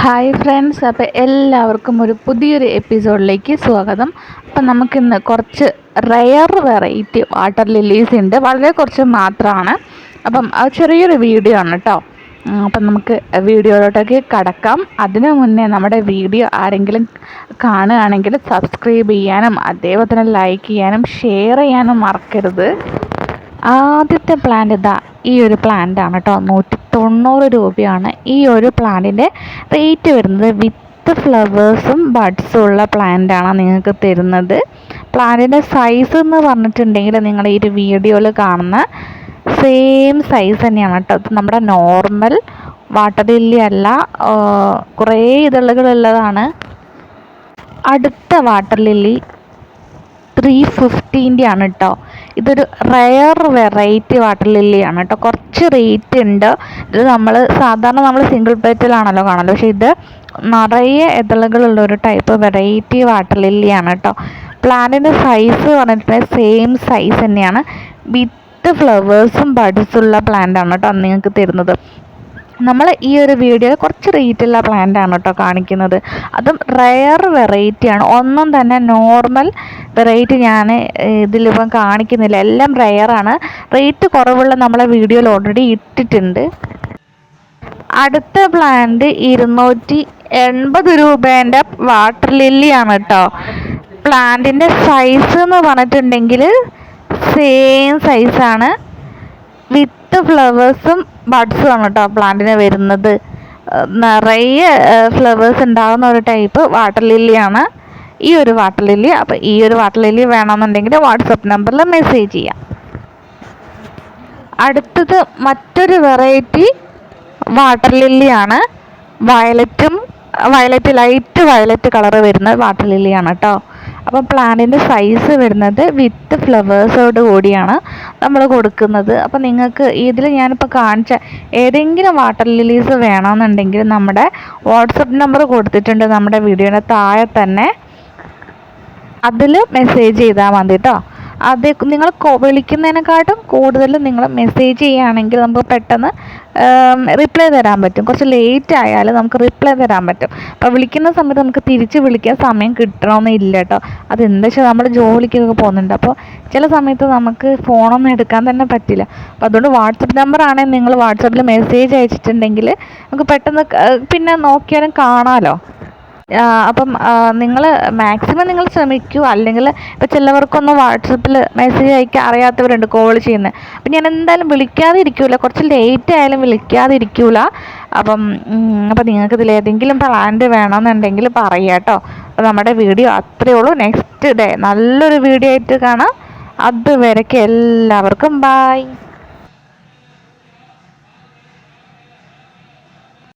Hi friends, അപ്പോൾ എല്ലാവർക്കും ഒരു പുതിയൊരു എപ്പിസോഡിലേക്ക് സ്വാഗതം. അപ്പം നമുക്കിന്ന് കുറച്ച് റെയർ വെറൈറ്റി വാട്ടർ ലില്ലീസ് ഉണ്ട്, വളരെ കുറച്ച് മാത്രമാണ്. അപ്പം അത് ചെറിയൊരു വീഡിയോ ആണ് കേട്ടോ. അപ്പം നമുക്ക് വീഡിയോയിലോട്ടൊക്കെ കടക്കാം. അതിനു മുന്നേ നമ്മുടെ വീഡിയോ ആരെങ്കിലും കാണുകയാണെങ്കിൽ സബ്സ്ക്രൈബ് ചെയ്യാനും അതേപോലെ തന്നെ ലൈക്ക് ചെയ്യാനും ഷെയർ ചെയ്യാനും മറക്കരുത്. ആദ്യത്തെ പ്ലാന്റ് ഇതാ ഈ ഒരു പ്ലാന്റ് ആണ് കേട്ടോ. 190 രൂപയാണ് ഈ ഒരു പ്ലാന്റിൻ്റെ റേറ്റ് വരുന്നത്. വിത്ത് ഫ്ലവേഴ്സും ബഡ്സും ഉള്ള പ്ലാന്റാണ് നിങ്ങൾക്ക് തരുന്നത്. പ്ലാന്റിൻ്റെ സൈസ് എന്ന് പറഞ്ഞിട്ടുണ്ടെങ്കിൽ നിങ്ങൾ ഈ ഒരു വീഡിയോയിൽ കാണുന്ന സെയിം സൈസ് തന്നെയാണ് കേട്ടോ. ഇത് നമ്മുടെ നോർമൽ വാട്ടർ ലില്ലി അല്ല, കുറേ ഇതളുകളുള്ളതാണ്. അടുത്ത വാട്ടർ ലില്ലി 350 ആണ് കേട്ടോ. ഇതൊരു റെയർ വെറൈറ്റി വാട്ടർ ലില്ലിയാണ് കേട്ടോ. കുറച്ച് റേറ്റ് ഉണ്ട്. ഇത് സാധാരണ നമ്മൾ സിംഗിൾ പെറ്റലാണല്ലോ കാണുന്നത്, പക്ഷേ ഇത് നിറയെ ഇതളുകളുള്ള ഒരു ടൈപ്പ് വെറൈറ്റി വാട്ടർ ലില്ലിയാണ് കേട്ടോ. പ്ലാന്റിൻ്റെ സൈസ് പറഞ്ഞിട്ടുണ്ടെങ്കിൽ സെയിം സൈസ് തന്നെയാണ്. വിത്ത് ഫ്ലവേഴ്സും ബഡ്സുള്ള പ്ലാന്റാണ് കേട്ടോ നിങ്ങൾക്ക് തരുന്നത്. നമ്മൾ ഈ ഒരു വീഡിയോയിൽ കുറച്ച് റേറ്റുള്ള പ്ലാന്റാണ് കേട്ടോ കാണിക്കുന്നത്. അതും റെയർ വെറൈറ്റിയാണ്. ഒന്നും തന്നെ നോർമൽ വെറൈറ്റി ഞാൻ ഇതിലിപ്പം കാണിക്കുന്നില്ല, എല്ലാം റെയറാണ്. റേറ്റ് കുറവുള്ള നമ്മളെ വീഡിയോയിൽ ഓൾറെഡി ഇട്ടിട്ടുണ്ട്. അടുത്ത പ്ലാന്റ് 280 രൂപേൻ്റെ വാട്ടർ ലില്ലിയാണ് കേട്ടോ. പ്ലാന്റിൻ്റെ സൈസ് എന്ന് പറഞ്ഞിട്ടുണ്ടെങ്കിൽ സെയിം സൈസാണ്. വിത്ത് ഫ്ലവേഴ്സും ബഡ്സും ആണ് കേട്ടോ പ്ലാന്റിന് വരുന്നത്. നിറയെ ഫ്ലവേഴ്സ് ഉണ്ടാകുന്ന ഒരു ടൈപ്പ് വാട്ടർ ലില്ലിയാണ് ഈ ഒരു വാട്ടർ ലില്ലി. അപ്പോൾ ഈ ഒരു വാട്ടർ ലില്ലി വേണമെന്നുണ്ടെങ്കിൽ വാട്സപ്പ് നമ്പറിൽ മെസ്സേജ് ചെയ്യാം. അടുത്തത് മറ്റൊരു വെറൈറ്റി വാട്ടർ ലില്ലിയാണ്. വയലറ്റ് ലൈറ്റ് വയലറ്റ് കളർ വരുന്ന വാട്ടർ ലില്ലിയാണ് കേട്ടോ. അപ്പം പ്ലാന്റിൻ്റെ സൈസ് വരുന്നത് വിത്ത് ഫ്ലവേഴ്സോട് കൂടിയാണ് നമ്മൾ കൊടുക്കുന്നത്. അപ്പം നിങ്ങൾക്ക് ഇതിൽ ഞാനിപ്പോൾ കാണിച്ച ഏതെങ്കിലും വാട്ടർ ലില്ലീസ് വേണമെന്നുണ്ടെങ്കിൽ നമ്മുടെ വാട്സപ്പ് നമ്പർ കൊടുത്തിട്ടുണ്ട് നമ്മുടെ വീഡിയോയുടെ താഴെ തന്നെ. അതിൽ മെസ്സേജ് ചെയ്താൽ മതി കേട്ടോ. അത് നിങ്ങൾ വിളിക്കുന്നതിനെക്കാട്ടും കൂടുതൽ നിങ്ങൾ മെസ്സേജ് ചെയ്യുകയാണെങ്കിൽ നമുക്ക് പെട്ടെന്ന് റിപ്ലൈ തരാൻ പറ്റും. കുറച്ച് ലേറ്റ് ആയാലും നമുക്ക് റിപ്ലൈ തരാൻ പറ്റും. അപ്പോൾ വിളിക്കുന്ന സമയത്ത് നമുക്ക് തിരിച്ച് വിളിക്കാൻ സമയം കിട്ടണമെന്നില്ല കേട്ടോ. അതെന്താ വെച്ചാൽ നമ്മൾ ജോലിക്കൊക്കെ പോകുന്നുണ്ട്, അപ്പോൾ ചില സമയത്ത് നമുക്ക് ഫോണൊന്നും എടുക്കാൻ തന്നെ പറ്റില്ല. അപ്പോൾ അതുകൊണ്ട് വാട്സപ്പ് നമ്പർ ആണെങ്കിൽ നിങ്ങൾ വാട്സപ്പിൽ മെസ്സേജ് അയച്ചിട്ടുണ്ടെങ്കിൽ നമുക്ക് പെട്ടെന്ന് പിന്നെ നോക്കിയാലും കാണാമല്ലോ. അപ്പം നിങ്ങൾ മാക്സിമം നിങ്ങൾ ശ്രമിക്കൂ. അല്ലെങ്കിൽ ഇപ്പോൾ ചിലവർക്കൊന്നും വാട്സപ്പിൽ മെസ്സേജ് അയക്കാൻ അറിയാത്തവരുണ്ട്, കോൾ ചെയ്യുന്നത്. അപ്പം ഞാൻ എന്തായാലും വിളിക്കാതെ ഇരിക്കില്ല, കുറച്ച് ലേറ്റ് ആയാലും വിളിക്കാതെ ഇരിക്കില്ല. അപ്പം നിങ്ങൾക്ക് ഇതിലേതെങ്കിലും പ്ലാന്റ് വേണമെന്നുണ്ടെങ്കിൽ പറയാം കേട്ടോ. അപ്പോൾ നമ്മുടെ വീഡിയോ അത്രയേ ഉള്ളൂ. നെക്സ്റ്റ് ഡേ നല്ലൊരു വീഡിയോ ആയിട്ട് കാണാം. അതുവരെയ്ക്ക് എല്ലാവർക്കും ബായ്.